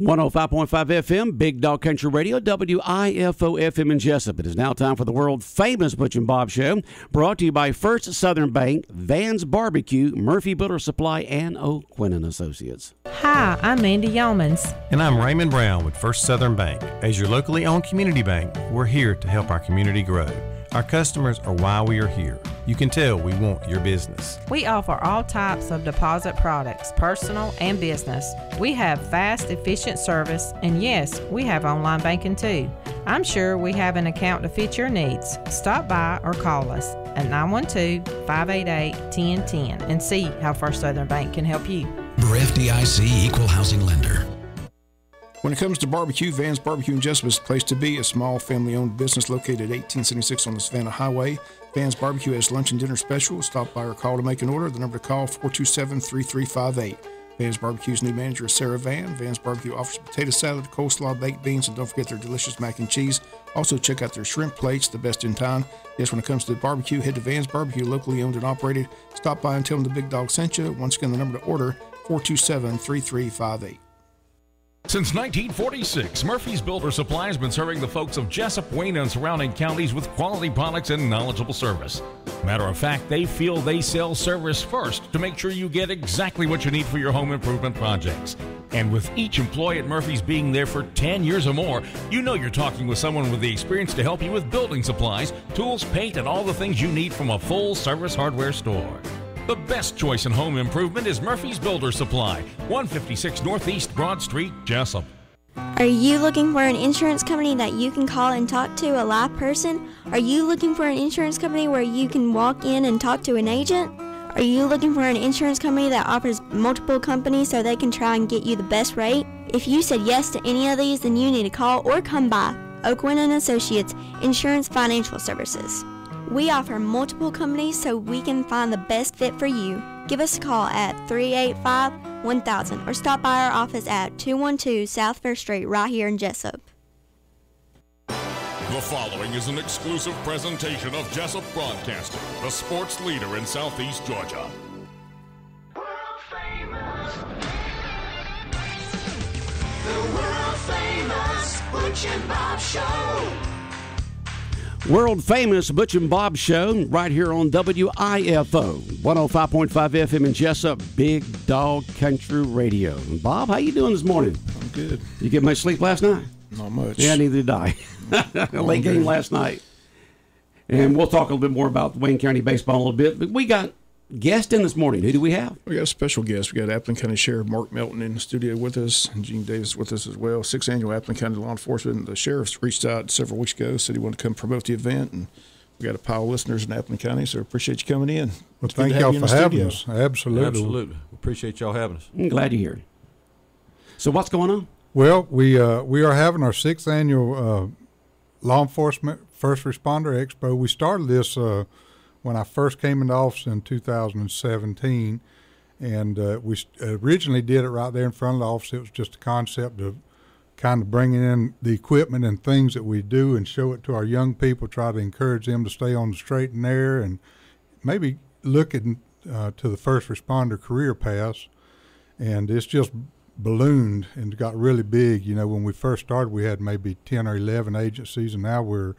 105.5 FM, Big Dog Country Radio, WIFO FM in Jesup. It is now time for the world-famous Butch and Bob Show, brought to you by First Southern Bank, Van's Barbecue, Murphy Builder Supply, and O'Quinn Associates. Hi, I'm Mandy Yeomans. And I'm Raymond Brown with First Southern Bank. As your locally owned community bank, we're here to help our community grow. Our customers are why we are here. You can tell we want your business. We offer all types of deposit products, personal and business. We have fast, efficient service, and yes, we have online banking too. I'm sure we have an account to fit your needs. Stop by or call us at 912-588-1010 and see how First Southern Bank can help you. We're FDIC Equal Housing Lender. When it comes to barbecue, Van's Barbecue in Jesup is the place to be. A small family-owned business located at 1876 on the Savannah Highway. Van's Barbecue has lunch and dinner special. Stop by or call to make an order. The number to call, 427-3358. Van's Barbecue's new manager is Sarah Van. Van's Barbecue offers potato salad, coleslaw, baked beans, and don't forget their delicious mac and cheese. Also, check out their shrimp plates, the best in town. Yes, when it comes to barbecue, head to Van's Barbecue, locally owned and operated. Stop by and tell them the Big Dog sent you. Once again, the number to order, 427-3358. Since 1946, Murphy's Builder Supply has been serving the folks of Jesup, Wayne, and surrounding counties with quality products and knowledgeable service. Matter of fact, they feel they sell service first to make sure you get exactly what you need for your home improvement projects. And with each employee at Murphy's being there for 10 years or more, you know you're talking with someone with the experience to help you with building supplies, tools, paint, and all the things you need from a full-service hardware store. The best choice in home improvement is Murphy's Builder Supply, 156 Northeast Broad Street, Jesup. Are you looking for an insurance company that you can call and talk to a live person? Are you looking for an insurance company where you can walk in and talk to an agent? Are you looking for an insurance company that offers multiple companies so they can try and get you the best rate? If you said yes to any of these, then you need to call or come by O'Quinn & Associates Insurance Financial Services. We offer multiple companies so we can find the best fit for you. Give us a call at 385-1000 or stop by our office at 212 South First Street right here in Jesup. The following is an exclusive presentation of Jesup Broadcasting, the sports leader in Southeast Georgia. World famous. The world famous Butch and Bob Show. World famous Butch and Bob Show right here on WIFO 105.5 FM in Jesup, Big Dog Country Radio. Bob, how you doing this morning? I'm good. You get much sleep last night? Not much. Yeah, neither did I. A late game last night. And we'll talk a little bit more about Wayne County baseball in a little bit. But we got guests in this morning. Who do we have? We got a special guest. We got Appleton County Sheriff Mark Melton in the studio with us, and Gene Davis with us as well. 6th Annual Appleton County Law Enforcement. The sheriff's reached out several weeks ago, said he wanted to come promote the event, and we got a pile of listeners in Appleton County, so appreciate you coming in. Well, thank y'all for having us. Absolutely. Absolutely. Appreciate y'all having us. I'm glad you're here. So what's going on? Well, we are having our 6th Annual Law Enforcement First Responder Expo. We started this when I first came into office in 2017, and we originally did it right there in front of the office. It was just a concept of kind of bringing in the equipment and things that we do and show it to our young people, try to encourage them to stay on the straight and narrow and maybe look to the first responder career paths. And it's just ballooned and got really big. You know, when we first started, we had maybe 10 or 11 agencies, and now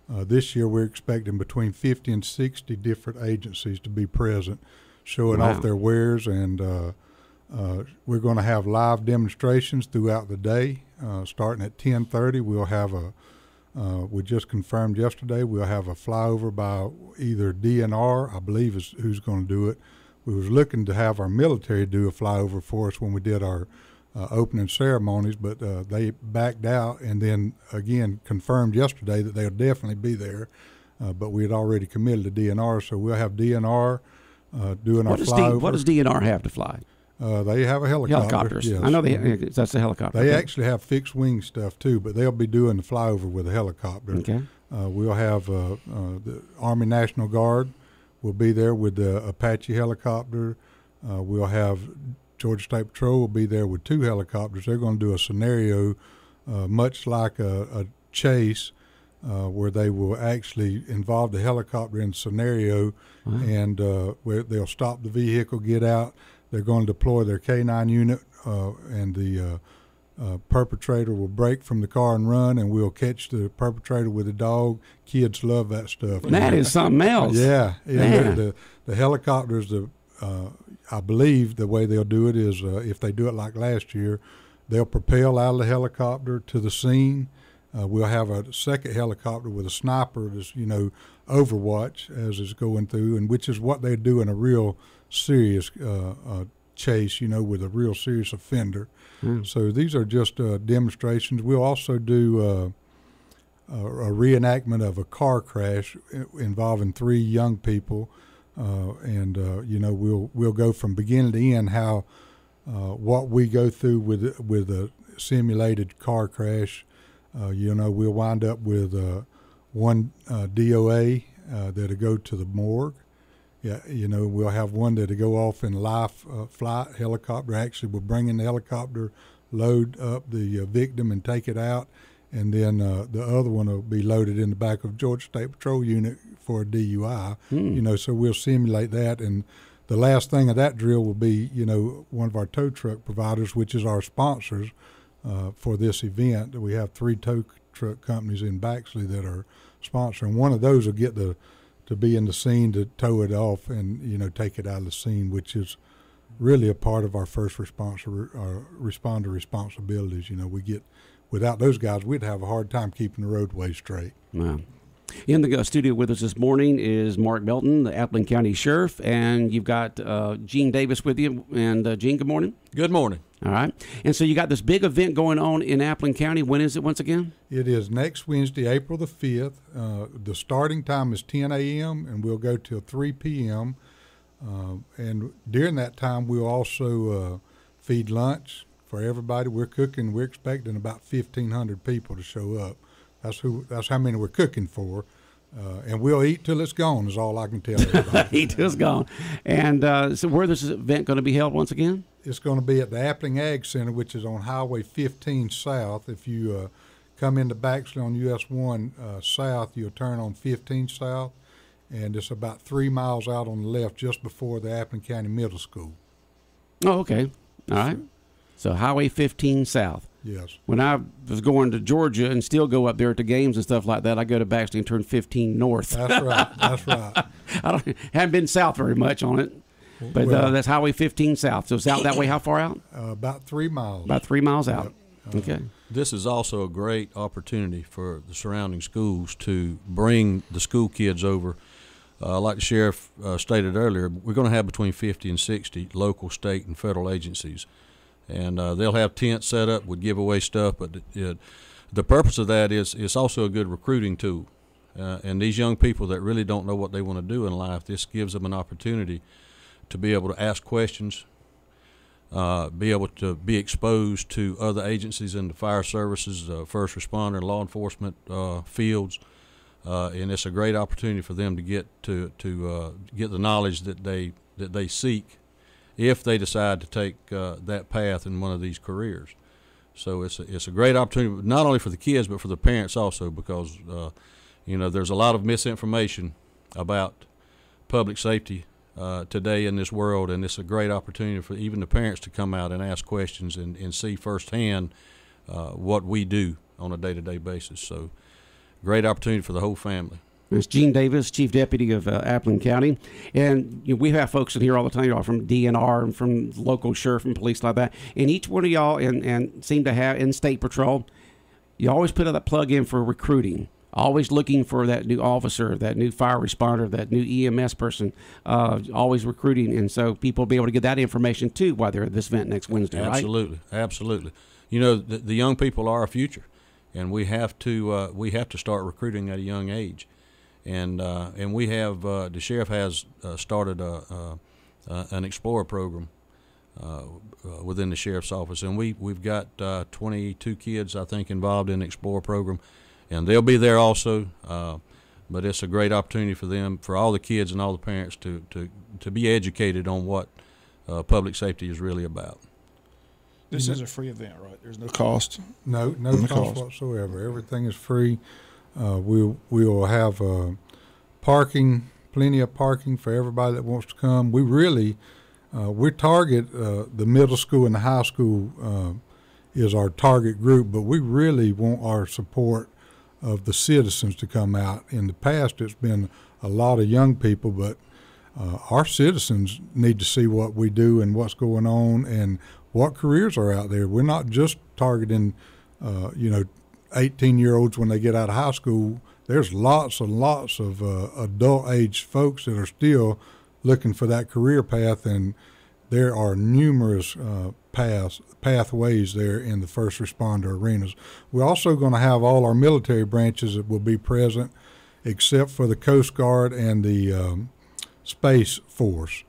this year we're expecting between 50 and 60 different agencies to be present, showing off their wares, and we're going to have live demonstrations throughout the day. Starting at 10:30, we'll have we just confirmed yesterday, we'll have a flyover by either DNR, I believe is who's going to do it. We was looking to have our military do a flyover for us when we did our opening ceremonies, but they backed out, and then again confirmed yesterday that they'll definitely be there. But we had already committed to DNR, so we'll have DNR doing our flyover. What does DNR have to fly? They have a helicopter. Helicopters. Yes. I know that's a helicopter. They actually have fixed wing stuff too, but they'll be doing the flyover with a helicopter. Okay. We'll have the Army National Guard will be there with the Apache helicopter. We'll have Georgia State Patrol will be there with 2 helicopters. They're going to do a scenario much like a chase where they will actually involve the helicopter in the scenario, and where they'll stop the vehicle, get out. They're going to deploy their K-9 unit and the perpetrator will break from the car and run, and we'll catch the perpetrator with a dog. Kids love that stuff. That is something else. Yeah. The helicopters, I believe the way they'll do it is if they do it like last year, they'll propel out of the helicopter to the scene. We'll have a second helicopter with a sniper that's, overwatch as it's going through, and which is what they do in a real serious chase, with a real serious offender. So these are just demonstrations. We'll also do a reenactment of a car crash involving 3 young people, and we'll go from beginning to end how what we go through with a simulated car crash. We'll wind up with one DOA that'll go to the morgue. Yeah, we'll have one that'll go off in live flight helicopter. Actually, we'll bring in the helicopter, load up the victim, and take it out, and then the other one will be loaded in the back of Georgia State Patrol unit for a DUI. So we'll simulate that, and the last thing of that drill will be, one of our tow truck providers, which is our sponsors for this event. We have 3 tow truck companies in Baxley that are sponsoring. One of those will get to be in the scene to tow it off and take it out of the scene, which is really a part of our first responder responsibilities. Without those guys, we'd have a hard time keeping the roadway straight. Wow. In the studio with us this morning is Mark Melton, the Appleton County Sheriff, and you've got Gene Davis with you. And Gene, good morning. Good morning. All right. And so you got this big event going on in Appleton County. When is it once again? It is next Wednesday, April the 5th. The starting time is 10 a.m., and we'll go till 3 p.m. And during that time, we'll also feed lunch for everybody. We're expecting about 1,500 people to show up. That's how many we're cooking for. And we'll eat till it's gone is all I can tell everybody. Eat till it's gone. And so where is this event going to be held once again? It's going to be at the Appling Ag Center, which is on Highway 15 South. If you come into Baxley on US 1 South, you'll turn on 15 South, and it's about 3 miles out on the left just before the Appling County Middle School. Oh, okay. All right. So Highway 15 South. Yes. When I was going to Georgia and still go up there to games and stuff like that, I go to Baxley and turn 15 north. That's right. That's right. I haven't been south very much on it. But that's Highway 15 South. So it's out that way. How far out? About 3 miles. About 3 miles out. Yep. Okay. This is also a great opportunity for the surrounding schools to bring the school kids over. Like the sheriff stated earlier, we're going to have between 50 and 60 local, state, and federal agencies. And they'll have tents set up with giveaway stuff. But the purpose of that is it's also a good recruiting tool. And these young people that really don't know what they want to do in life, this gives them an opportunity to be able to ask questions, be able to be exposed to other agencies in the fire services, first responder, and law enforcement fields, and it's a great opportunity for them to get get the knowledge that they seek if they decide to take that path in one of these careers. So it's a great opportunity not only for the kids but for the parents also, because there's a lot of misinformation about public safety today in this world, and it's a great opportunity for even the parents to come out and ask questions and see firsthand what we do on a day-to-day basis. So great opportunity for the whole family. It's Gene Davis, Chief Deputy of Appleton County. And we have folks in here all the time, y'all from DNR and from local sheriff and police like that. And each one of y'all and seem to have in State Patrol, you always put that plug in for recruiting. Always looking for that new officer, that new fire responder, that new EMS person, always recruiting. And so people will be able to get that information, too, while they're at this event next Wednesday, Absolutely. right? Absolutely. The young people are our future, and we have to start recruiting at a young age. And we have the sheriff has started an Explorer program within the sheriff's office, and we've got 22 kids, I think, involved in the Explorer program. And they'll be there also, but it's a great opportunity for them, for all the kids and all the parents to be educated on what public safety is really about. This is a free event, right? There's no cost. No cost whatsoever. Everything is free. We will have plenty of parking for everybody that wants to come. We really we target the middle school and the high school is our target group, but we really want our support of the citizens to come out. In the past, it's been a lot of young people, but our citizens need to see what we do and what's going on and what careers are out there. We're not just targeting, 18-year-olds when they get out of high school. There's lots and lots of adult-age folks that are still looking for that career path, and there are numerous pathways there in the first responder arenas. We're also going to have all our military branches that will be present, except for the Coast Guard and the Space Force.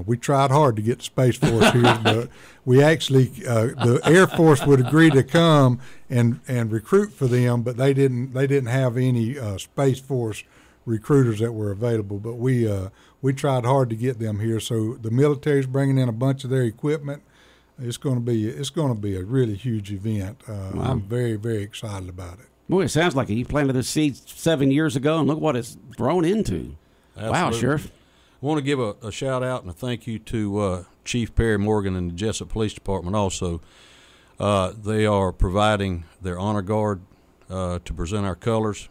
We tried hard to get the Space Force here, but we actually, the Air Force would agree to come and recruit for them, but they didn't have any Space Force recruiters that were available. But we tried hard to get them here. So the military's bringing in a bunch of their equipment. It's going to be a really huge event. Wow. I'm very, very excited about it. Boy, it sounds like you planted the seed 7 years ago, and look what it's grown into. Absolutely. Wow, Sheriff. I want to give a shout out and a thank you to Chief Perry Morgan and the Jesup Police Department also. They are providing their honor guard to present our colors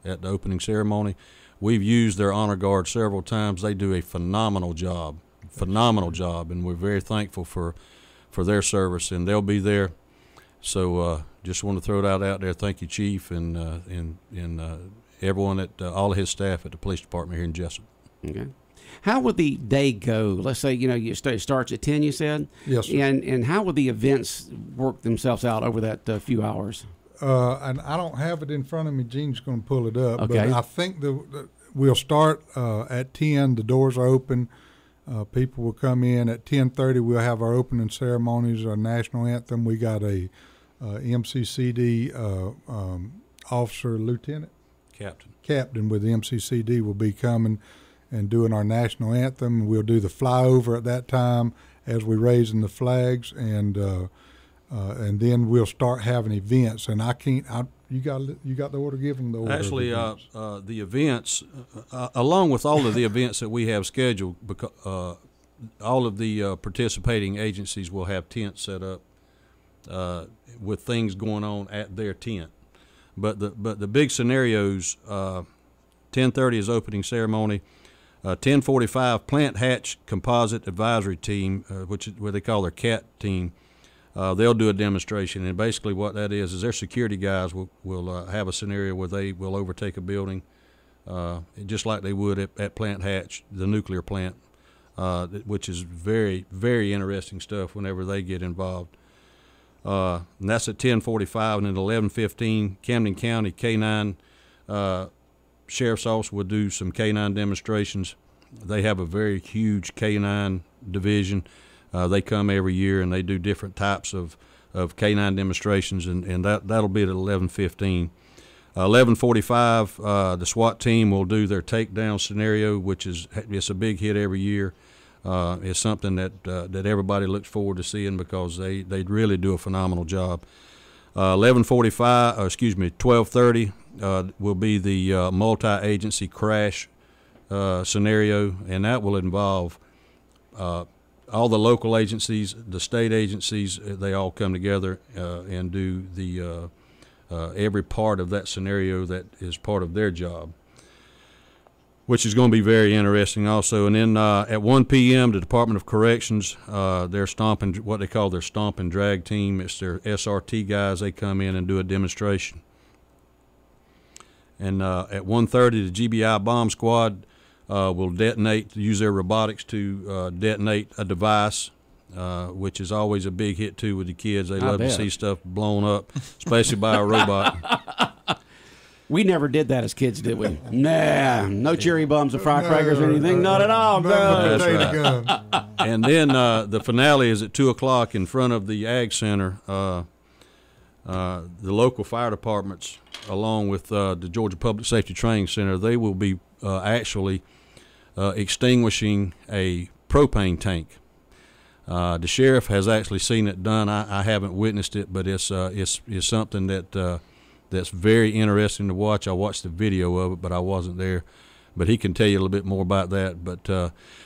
at the opening ceremony. We've used their honor guard several times. They do a phenomenal job, and we're very thankful for their service, and they'll be there. So just want to throw that out there. Thank you, Chief, and everyone at all of his staff at the police department here in Jesup. Okay. How would the day go? Let's say, it starts at 10, you said? Yes, sir. And how would the events work themselves out over that few hours? And I don't have it in front of me. Gene's going to pull it up. Okay. But I think we'll start at 10. The doors are open. People will come in. At 10:30, we'll have our opening ceremonies, our national anthem. We got a MCCD officer, lieutenant? Captain with the MCCD will be coming and doing our national anthem. We'll do the flyover at that time as we're raising the flags, and then we'll start having events. And you got the order? Give them the order. Actually, the events, along with all of the events that we have scheduled, because all of the participating agencies will have tents set up with things going on at their tent. But the big scenarios, 10:30 is opening ceremony. 10:45, Plant Hatch Composite Advisory Team, which is what they call their CAT team. They'll do a demonstration, and basically what that is their security guys will have a scenario where they will overtake a building, just like they would at Plant Hatch, the nuclear plant, which is very, very interesting stuff whenever they get involved. And that's at 10:45, and at 11:15, Camden County K-9 Sheriff's Office will do some K-9 demonstrations. They have a very huge K-9 division. They come every year, and they do different types of K-9 demonstrations, and that'll be at 11:15. 11:45, the SWAT team will do their takedown scenario, which it's a big hit every year. It's something that everybody looks forward to seeing because they really do a phenomenal job. 12:30 will be the multi-agency crash scenario, and that will involve all the local agencies, the state agencies. They all come together and do the every part of that scenario that is part of their job, which is going to be very interesting also. And then at 1 p.m., the Department of Corrections, their what they call their stomp and drag team, it's their SRT guys. They come in and do a demonstration. And at 1:30, the GBI bomb squad will use their robotics to detonate a device, which is always a big hit too with the kids. They love to see stuff blown up, especially by a robot. We never did that as kids, did we? Nah, no cherry bombs or firecrackers or anything. Not at all, bro. That's right. And then the finale is at 2 o'clock in front of the Ag Center. The local fire departments, along with the Georgia Public Safety Training Center, they will be actually extinguishing a propane tank. The sheriff has actually seen it done. I haven't witnessed it, but it's something that's very interesting to watch. I watched the video of it, but I wasn't there. But he can tell you a little bit more about that. But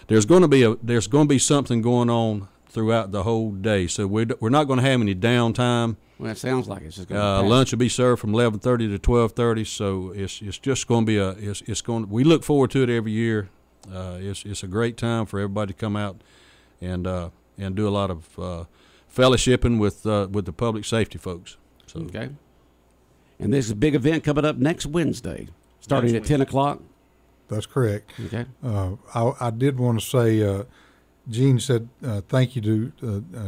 there's going to be something going on throughout the whole day. So we're not going to have any downtime. Well, that sounds like it's just going to lunch will be served from 11:30 to 12:30. So it's just going to be we look forward to it every year. It's a great time for everybody to come out and do a lot of fellowshipping with the public safety folks. So. Okay. And there's a big event coming up next Wednesday, starting at 10 o'clock. That's correct. Okay. I did want to say, Gene said thank you to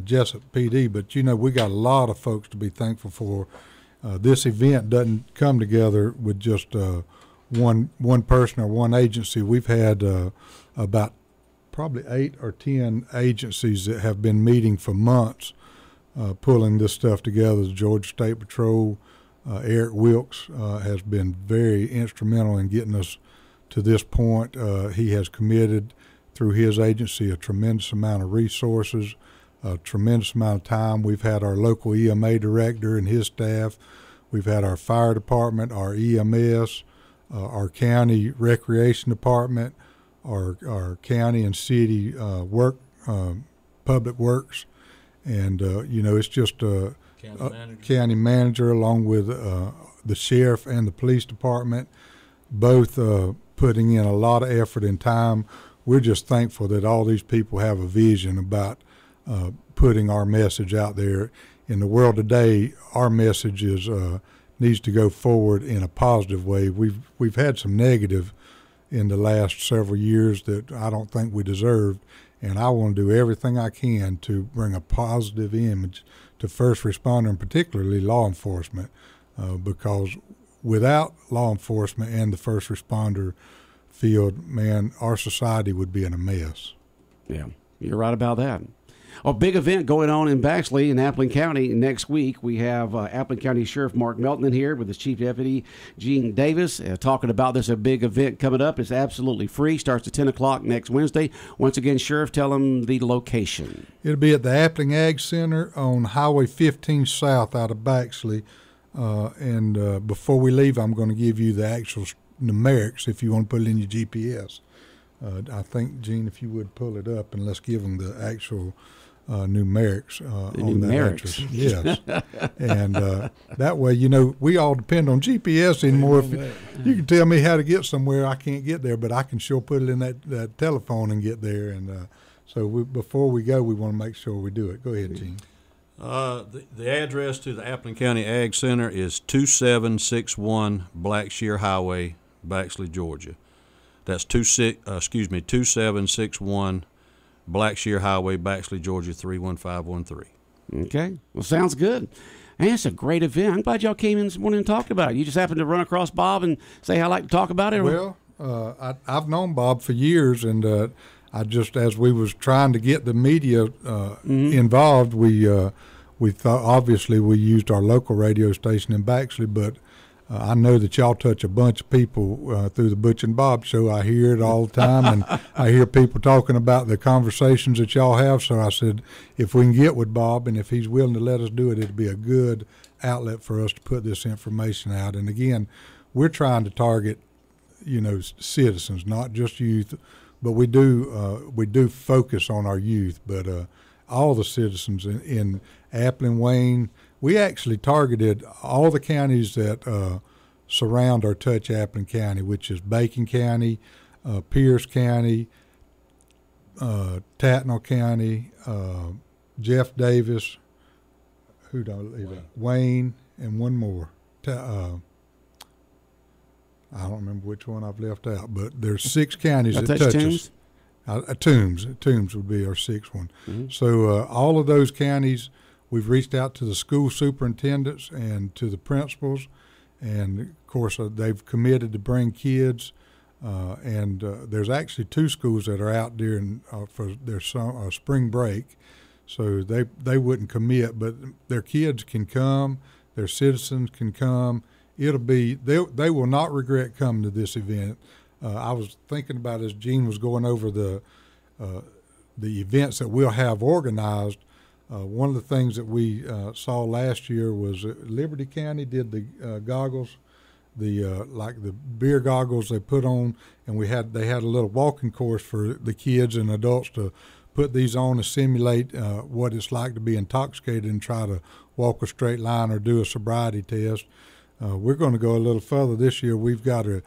Jesup PD, but we got a lot of folks to be thankful for. This event doesn't come together with just one person or one agency. We've had about probably 8 or 10 agencies that have been meeting for months, pulling this stuff together. The Georgia State Patrol, Eric Wilkes has been very instrumental in getting us to this point. He has committed through his agency a tremendous amount of resources, a tremendous amount of time. We've had our local EMA director and his staff. We've had our fire department, our EMS, our county recreation department, our county and city public works, and it's just a county manager along with the sheriff and the police department, both putting in a lot of effort and time. We're just thankful that all these people have a vision about putting our message out there. In the world today, our message needs to go forward in a positive way. We've had some negative in the last several years that I don't think we deserved, and I want to do everything I can to bring a positive image to first responder and particularly law enforcement, because without law enforcement and the first responder field, man, our society would be in a mess. Yeah, you're right about that. A big event going on in Baxley in Appling County next week. We have Appling County Sheriff Mark Melton here with his Chief Deputy Gene Davis talking about this. A big event coming up. It's absolutely free. Starts at 10 o'clock next Wednesday. Once again, Sheriff, tell them the location. It'll be at the Appling Ag Center on Highway 15 South out of Baxley. And before we leave, I'm going to give you the actual numerics if you want to put it in your GPS. I think, Gene, if you would pull it up and let's give them the actual numerics on that address. Yes. And that way, we all depend on GPS anymore. If you can tell me how to get somewhere, I can't get there, but I can sure put it in that telephone and get there. And so before we go, we want to make sure we do it. Go ahead, Gene. The address to the Appling County Ag Center is 2761 Blackshear Highway, Baxley, Georgia. That's 2761 Blackshear Highway, Baxley, Georgia 31513. Okay. Well, sounds good. And it's a great event. I'm glad y'all came in this morning and talked about it. You just happened to run across Bob and say, I'd like to talk about it? Well, I've known Bob for years, and I just, as we was trying to get the media involved, we thought, obviously we used our local radio station in Baxley, but I know that y'all touch a bunch of people through the Butch and Bob show. I hear it all the time, and I hear people talking about the conversations that y'all have. So I said, if we can get with Bob and if he's willing to let us do it, it'd be a good outlet for us to put this information out. And again, we're trying to target, citizens, not just youth, but we do focus on our youth. But all the citizens in Appling, Wayne. We actually targeted all the counties that surround or touch Appling County, which is Bacon County, Pierce County, Tatnall County, Jeff Davis, Wayne, and one more. I don't remember which one I've left out, but there's 6 counties that touch us. Toombs would be our 6th one. Mm-hmm. So all of those counties, we've reached out to the school superintendents and to the principals, and of course they've committed to bring kids. And there's actually 2 schools that are out there for their spring break, so they wouldn't commit, but their kids can come, their citizens can come. They will not regret coming to this event. I was thinking about as Gene was going over the events that we'll have organized. One of the things that we saw last year was Liberty County did the goggles, like the beer goggles they put on, and they had a little walking course for the kids and adults to put these on to simulate what it's like to be intoxicated and try to walk a straight line or do a sobriety test. We're going to go a little further this year. We've got a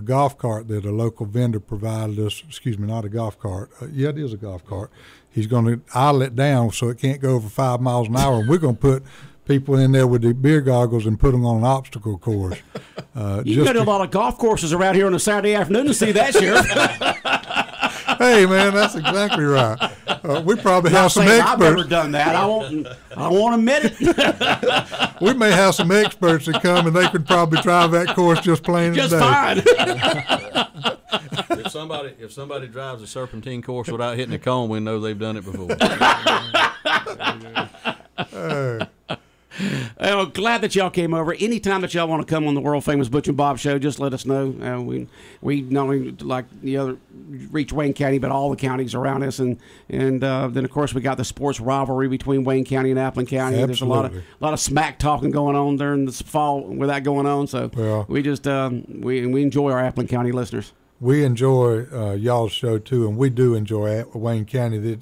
golf cart that a local vendor provided us. Excuse me, not a golf cart. Yeah, it is a golf cart. He's going to idle it down so it can't go over 5 miles an hour, and we're going to put people in there with the beer goggles and put them on an obstacle course. You can go to a lot of golf courses around here on a Saturday afternoon to see that, Sheriff. Hey, man, that's exactly right. We probably have some experts. I've never done that. I won't admit it. We may have some experts that come, and they could probably drive that course just plain just as day. Fine. If somebody drives a serpentine course without hitting a cone, we know they've done it before. Well, glad that y'all came over. Anytime that y'all want to come on the world famous Butch and Bob show, just let us know. We not only like reach Wayne County, but all the counties around us, and then of course we got the sports rivalry between Wayne County and Appleton County. Absolutely. There's a lot of smack talking going on during this fall with that going on. So we just we enjoy our Appleton County listeners. We enjoy y'all's show too, and we do enjoy Wayne County.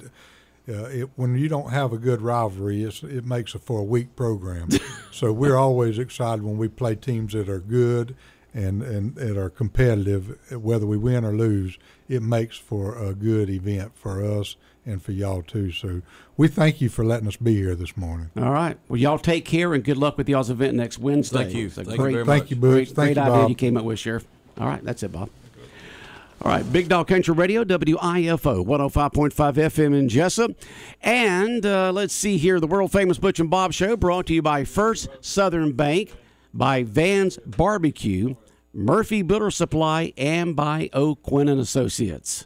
When you don't have a good rivalry, it makes it for a weak program. So we're always excited when we play teams that are good and that are competitive. Whether we win or lose, it makes for a good event for us and for y'all too. So we thank you for letting us be here this morning. All right. Well, y'all take care and good luck with y'all's event next Wednesday. Thank you. Thank you very much. Thank you, Butch. Great idea you came up with, Sheriff. All right. That's it, Bob. All right, Big Dog Country Radio, WIFO, 105.5 FM in Jesup. And let's see here, the world-famous Butch and Bob Show brought to you by First Southern Bank, by Van's Barbecue, Murphy Builder Supply, and by O'Quinn & Associates.